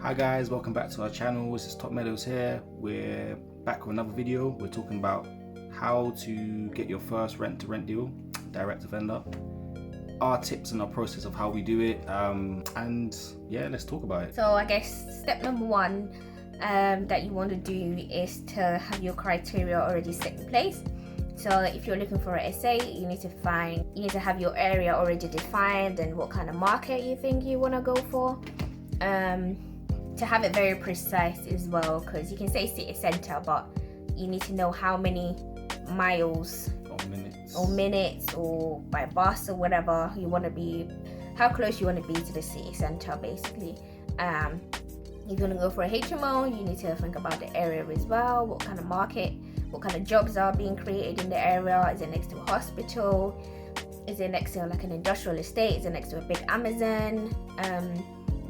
Hi guys, welcome back to our channel. This is Top Meadows here. We're back with another video. We're talking about how to get your first rent-to-rent deal, direct to vendor, our tips and our process of how we do it, and yeah, let's talk about it. So I guess step number one that you want to do is to have your criteria already set in place. So if you're looking for an SA, you need to have your area already defined and what kind of market you think you want to go for. To have it very precise as well, because you can say city centre, but you need to know how many miles or minutes or by bus or whatever you want to be, how close you want to be to the city centre basically. If you want to go for a HMO, you need to think about the area as well, what kind of market, what kind of jobs are being created in the area. Is it next to a hospital? Is it next to like an industrial estate? Is it next to a big Amazon?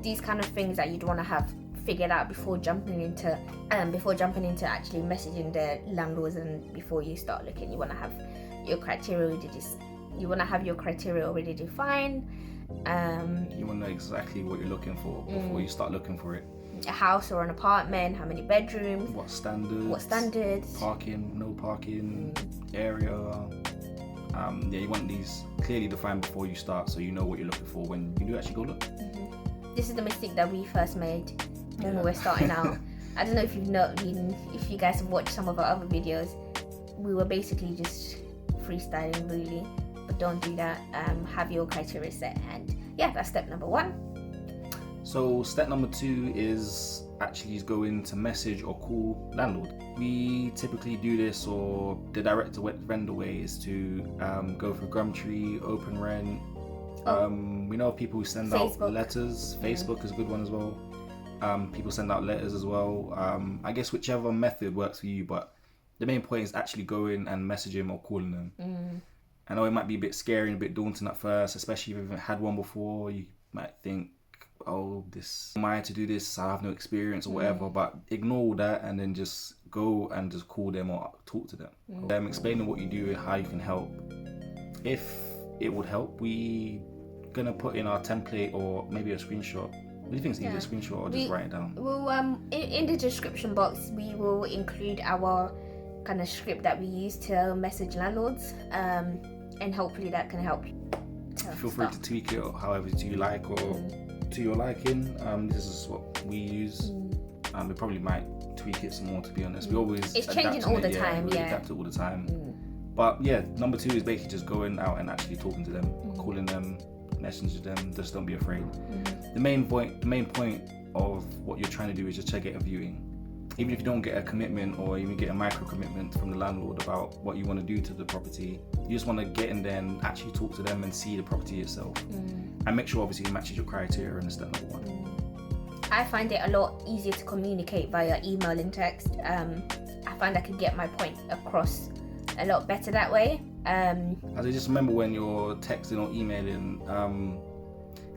These kind of things that you'd want to have figured out before jumping into actually messaging the landlords, and before you start looking, you want to have your criteria already defined. You want to know exactly what you're looking for before you start looking for it. A house or an apartment, how many bedrooms, what standards, parking, no parking, area. Yeah, you want these clearly defined before you start, so you know what you're looking for when you do actually go look. This is the mistake that we first made when we were starting out. I don't know if you guys have watched some of our other videos. We were basically just freestyling really, but don't do that. Have your criteria set, and yeah, that's step number one. So step number two is actually going to message or call landlord. We typically do this, or the direct to vendor way is to go for Gumtree, Open Rent. We know people who send out letters. Facebook is a good one as well. People send out letters as well. I guess whichever method works for you, but the main point is actually going and messaging or calling them. I know it might be a bit scary and a bit daunting at first, especially if you haven't had one before. You might think, oh, am I to do this? I have no experience or whatever. But ignore all that and then just go and just call them or talk to them. Explaining what you do and how you can help. If it would help, we gonna put in our template or maybe a screenshot. What do you think is easier, a screenshot or just write it down? Well, in the description box, we will include our kind of script that we use to message landlords, and hopefully that can help. Feel free to tweak it however you like or to your liking. This is what we use. We probably might tweak it some more, to be honest. We always it's changing all the time. We adapt it all the time. But yeah, number two is basically just going out and actually talking to them, calling them, messaging them. Just don't be afraid. The main point of what you're trying to do is just to get a viewing. Even if you don't get a commitment or even get a micro commitment from the landlord about what you want to do to the property, you just want to get in there and actually talk to them and see the property itself, and make sure obviously it matches your criteria. And step number one. I find it a lot easier to communicate via email and text. I find I can get my point across a lot better that way. I just remember when you're texting or emailing,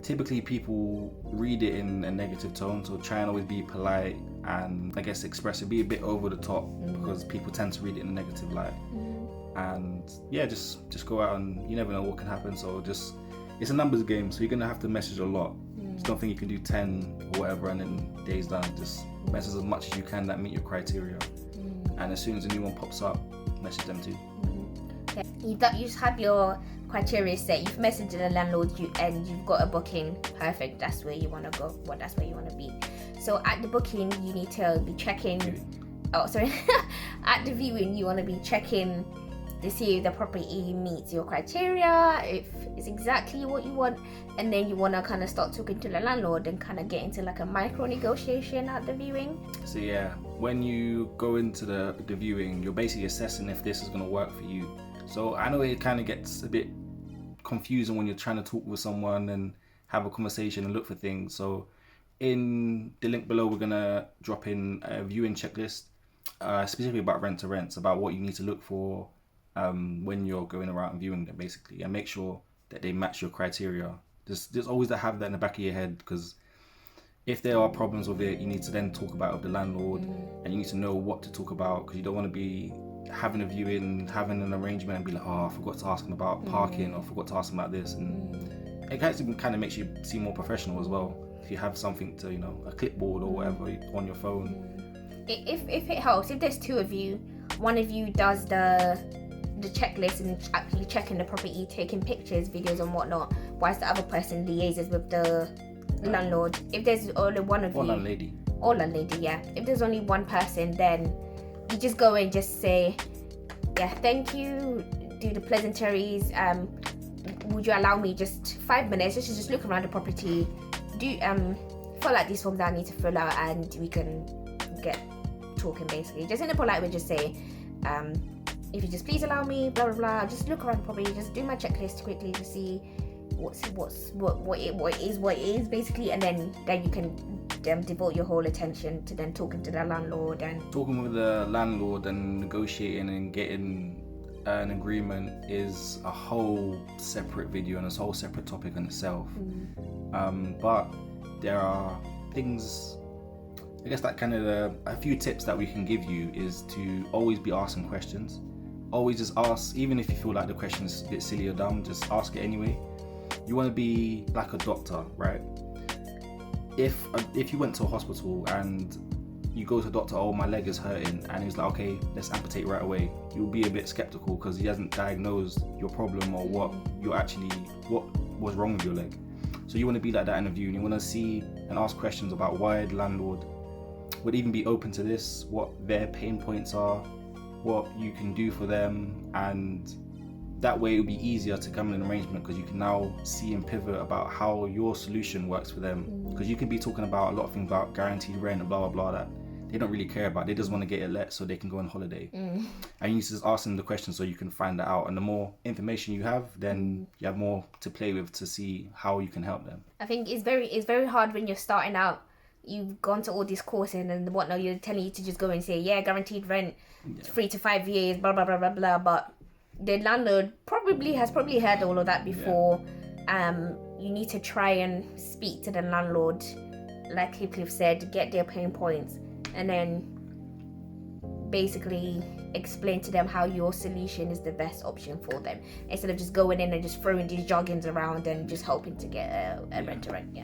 typically people read it in a negative tone, so try and always be polite and I guess express it, be a bit over the top, because people tend to read it in a negative light. And yeah, just go out, and you never know what can happen. So it's a numbers game, so you're gonna have to message a lot. Just don't think you can do 10 or whatever and then days done. Just message as much as you can that meet your criteria, and as soon as a new one pops up, message them too. You just have your criteria set, you've messaged the landlord, and you've got a booking. Perfect, that's where you want to go. That's where you want to be. So at the booking, you need to be checking. At the viewing, you want to be checking to see if the property meets your criteria, if it's exactly what you want, and then you want to kind of start talking to the landlord and kind of get into like a micro negotiation at the viewing. So yeah, when you go into the viewing, you're basically assessing if this is going to work for you. So I know it kind of gets a bit confusing when you're trying to talk with someone and have a conversation and look for things. So in the link below, we're going to drop in a viewing checklist, specifically about rent to rents, about what you need to look for when you're going around and viewing them basically, and make sure that they match your criteria. There's always to have that in the back of your head, because if there are problems with it, you need to then talk about it with the landlord, and you need to know what to talk about, because you don't want to be having a viewing, having an arrangement and be like, oh, I forgot to ask them about parking, or forgot to ask them about this, and it kind of makes you seem more professional as well. if you have something to, you know, a clipboard or whatever on your phone. If it helps, if there's two of you, one of you does the checklist and actually checking the property, taking pictures, videos and whatnot, whilst the other person liaises with the landlord. If there's only one of you, or landlady, yeah. If there's only one person, then you just go and just say, yeah, thank you, do the pleasantries, would you allow me just 5 minutes just look around the property, do fill out these forms that I need to fill out, and we can get talking basically. Just in a polite way, just say, if you just please allow me, blah blah blah, just look around the property, just do my checklist quickly to see what it is basically, and then you can devote your whole attention to then talking to the landlord and talking with the landlord and negotiating and getting an agreement is a whole separate video and a whole separate topic in itself. But there are things, I guess, that kind of a few tips that we can give you is to always be asking questions. Always just ask, even if you feel like the question is a bit silly or dumb, just ask it anyway. You want to be like a doctor, right? If you went to a hospital and you go to the doctor, oh, my leg is hurting, and he's like, okay, let's amputate right away, you'll be a bit skeptical because he hasn't diagnosed your problem or what was wrong with your leg. So you want to be like that in a view, and you want to see and ask questions about why the landlord would even be open to this, what their pain points are, what you can do for them, and that way it will be easier to come in an arrangement because you can now see and pivot about how your solution works for them. Because you can be talking about a lot of things about guaranteed rent and blah blah blah that they don't really care about. They just want to get it let so they can go on holiday. And you need to just ask them the question so you can find that out. And the more information you have, then you have more to play with to see how you can help them. I think it's very hard when you're starting out. You've gone to all these courses and whatnot, you're telling you to just go and say, yeah, guaranteed rent, 3 to 5 years, blah blah blah blah blah, but the landlord has probably heard all of that before. You need to try and speak to the landlord, like Cliff said, get their pain points, and then basically explain to them how your solution is the best option for them, instead of just going in and just throwing these jargons around and just hoping to get a rent to rent.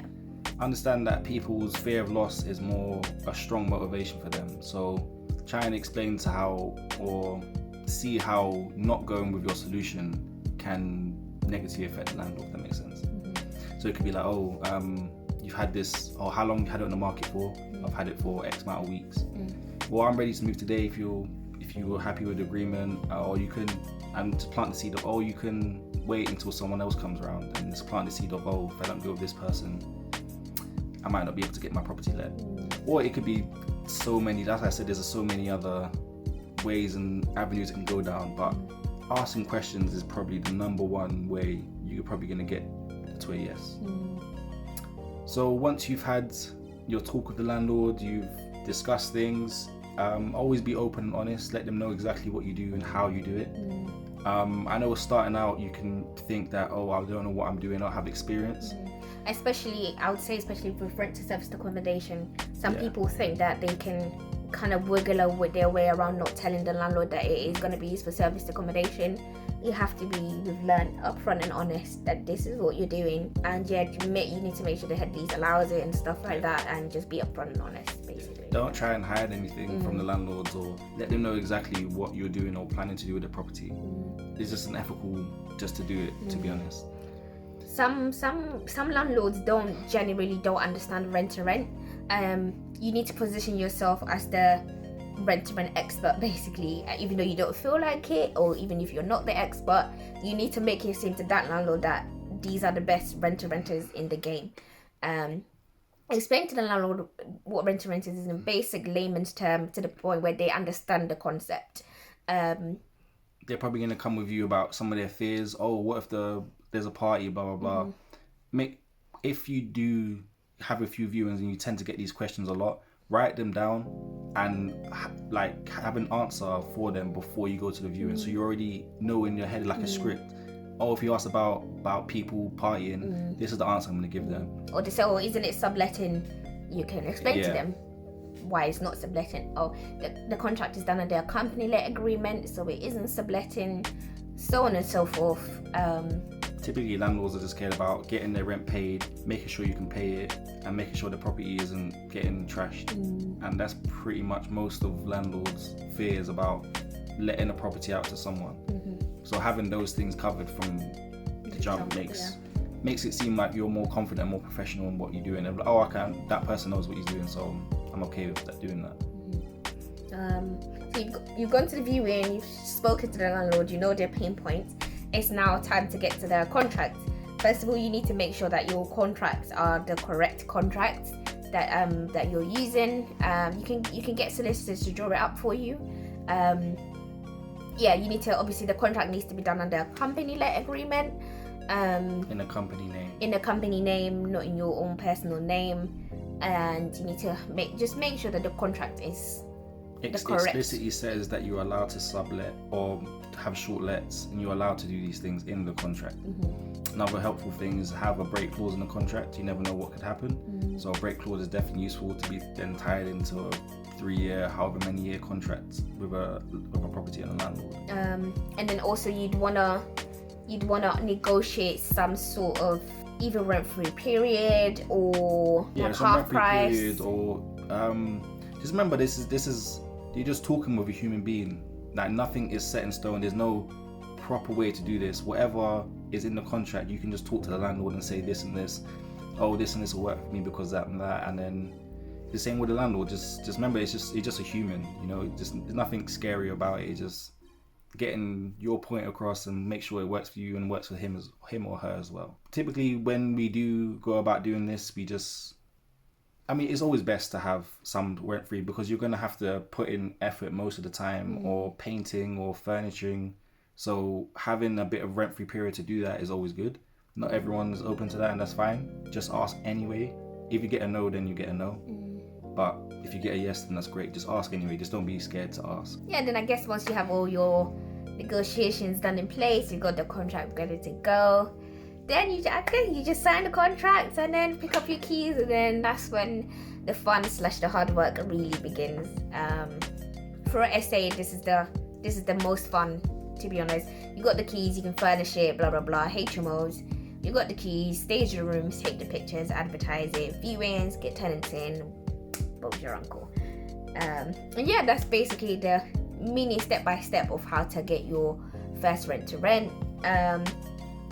Understand that people's fear of loss is more a strong motivation for them, so try and explain to how, or see how not going with your solution can negatively affect the landlord, if that makes sense. So it could be like, oh, you've had this, or how long you had it on the market for? I've had it for X amount of weeks. Well, I'm ready to move today if you're happy with the agreement, or you can, and to plant the seed of, oh, you can wait until someone else comes around and just plant the seed of, oh, if I don't go with this person, I might not be able to get my property let. Or it could be so many, as I said, there's so many other ways and avenues it can go down, but asking questions is probably the number one way you're probably going to get to a yes. So once you've had your talk with the landlord, you've discussed things, always be open and honest, let them know exactly what you do and how you do it. I know starting out you can think that, oh, I don't know what I'm doing, I don't have experience. Especially, I would say, especially with rent to service accommodation, some people think that they can kind of wiggle with their way around not telling the landlord that it is going to be used for service accommodation. You have to be, we've learned upfront and honest that this is what you're doing, and you need to make sure the head lease allows it and stuff like that, and just be upfront and honest basically. Don't try and hide anything from the landlords, or let them know exactly what you're doing or planning to do with the property. It's just unethical just to do it, to be honest. Some landlords generally don't understand rent to rent. You need to position yourself as the rent to rent expert basically, even though you don't feel like it, or even if you're not the expert, you need to make it seem to that landlord that these are the best rent to renters in the game. Explain to the landlord what rent to rent is in basic layman's term, to the point where they understand the concept. They're probably going to come with you about some of their fears. Oh, what if there's a party, blah blah blah. If you do have a few viewings and you tend to get these questions a lot, write them down and have an answer for them before you go to the viewing, so you already know in your head, like a script. Oh, if you ask about people partying, this is the answer I'm going to give them. Or they say, oh, isn't it subletting? You can explain to them why it's not subletting. Oh, the contract is done under a company let agreement, so it isn't subletting, so on and so forth. Typically, landlords are just cared about getting their rent paid, making sure you can pay it, and making sure the property isn't getting trashed. And that's pretty much most of landlords' fears about letting a property out to someone. So having those things covered from the jump makes it seem like you're more confident, more professional in what you're doing. And oh, that person knows what he's doing, so I'm okay with that, doing that. So you've gone to the viewing, you've spoken to the landlord, you know their pain points. It's now time to get to the contract. First of all, you need to make sure that your contracts are the correct contracts that you're using. You can get solicitors to draw it up for you. You need to, obviously the contract needs to be done under a company let agreement. In a company name. In a company name, not in your own personal name. And you need to make sure that the contract is explicitly says that you're allowed to sublet or have short lets, and you're allowed to do these things in the contract. Another helpful thing is have a break clause in the contract. You never know what could happen. So a break clause is definitely useful to be then tied into a 3-year, however many year contract with a property and a landlord. And then also you'd wanna negotiate some sort of either rent-free period or half price. Period, or just remember, this is you're just talking with a human being. Like, nothing is set in stone. There's no proper way to do this. Whatever is in the contract, you can just talk to the landlord and say this and this. Oh, this and this will work for me because that and that. And then the same with the landlord. Just remember, it's just a human. You know, there's nothing scary about it. It's just getting your point across and make sure it works for you and works for him or her as well. Typically, when we do go about doing this, it's always best to have some rent-free, because you're going to have to put in effort most of the time, or painting or furnituring. So having a bit of rent-free period to do that is always good. Not everyone's open to that, and that's fine. Just ask anyway. If you get a no, then you get a no. But if you get a yes, then that's great. Just ask anyway. Just don't be scared to ask. Yeah, and then I guess once you have all your negotiations done in place, you've got the contract ready to go, then you just sign the contract and then pick up your keys, and then that's when the fun / the hard work really begins. For an SA, this is the most fun, to be honest. You got the keys, you can furnish it, blah blah blah. HMOs, you got the keys, stage the rooms, take the pictures, advertise it, viewings, get tenants in. Bob's your uncle. And yeah, that's basically the mini step-by-step of how to get your first rent to rent.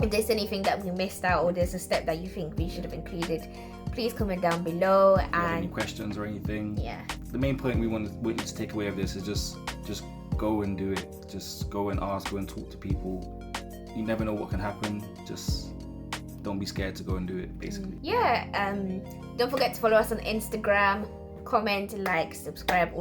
If there's anything that we missed out, or there's a step that you think we should have included, please comment down below. And any questions or anything? Yeah. The main point we want you to take away of this is just go and do it. Just go and ask, go and talk to people. You never know what can happen. Just don't be scared to go and do it, basically. Yeah. Don't forget to follow us on Instagram. Comment, like, subscribe, all